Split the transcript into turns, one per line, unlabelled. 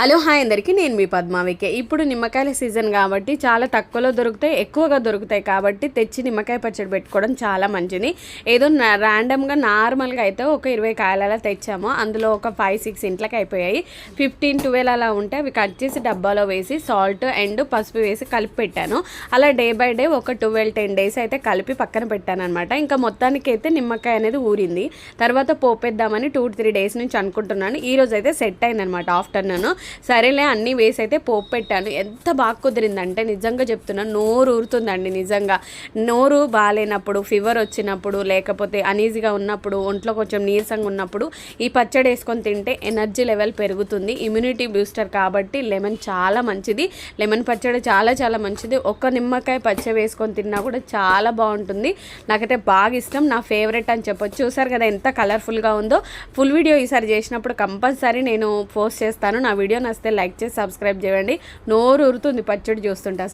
Hello hi అందరికీ, నేను మీ పద్మావికే. ఇప్పుడు నిమ్మకాయల సీజన్ కాబట్టి చాలా తక్కువలో దొరుకుతాయి, ఎక్కువగా దొరుకుతాయి కాబట్టి తెచ్చి నిమ్మకాయ పచ్చడి పెట్టుకోవడం చాలా మంచిది. ఏదో ర్యాండమ్గా నార్మల్గా అయితే ఒక 20 కాయలు అలా తెచ్చాము. అందులో ఒక 5-6 ఇంట్లోకి అయిపోయాయి. 15-12 అలా ఉంటే అవి కట్ చేసి డబ్బాలో వేసి సాల్ట్ అండ్ పసుపు వేసి కలిపి పెట్టాను. అలా డే బై డే ఒక 12-10 డేస్ అయితే కలిపి పక్కన పెట్టాను అనమాట. ఇంకా మొత్తానికి అయితే నిమ్మకాయ అనేది ఊరింది. తర్వాత పోపేద్దామని 2-3 డేస్ నుంచి అనుకుంటున్నాను. ఈరోజు అయితే సెట్ అయిందనమాట. ఆఫ్టర్నూన్ సరేలే అన్నీ వేసి అయితే పోపు పెట్టాను. ఎంత బాగా కుదిరిందంటే నిజంగా చెప్తున్నాను, నోరు ఊరుతుందండి. నిజంగా నోరు బాగాలేనప్పుడు, ఫీవర్ వచ్చినప్పుడు, లేకపోతే అనీజీగా ఉన్నప్పుడు, ఒంట్లో కొంచెం నీరసంగా ఉన్నప్పుడు ఈ పచ్చడి వేసుకొని తింటే ఎనర్జీ లెవెల్ పెరుగుతుంది. ఇమ్యూనిటీ బూస్టర్ కాబట్టి లెమన్ చాలా మంచిది. లెమన్ పచ్చడి చాలా చాలా మంచిది. ఒక నిమ్మకాయ పచ్చడి వేసుకొని తిన్నా కూడా చాలా బాగుంటుంది. నాకైతే బాగా ఇష్టం, నా ఫేవరెట్ అని చెప్పొచ్చు. చూసారు కదా ఎంత కలర్ఫుల్గా ఉందో. ఫుల్ వీడియో ఈసారి చేసినప్పుడు కంపల్సరీ నేను పోస్ట్ చేస్తాను. నా వీడియో నచ్చితే లైక్ చేసి సబ్స్క్రైబ్ చేయండి. నోరు ఊరుతుంది పచ్చడి చూస్తుంటా.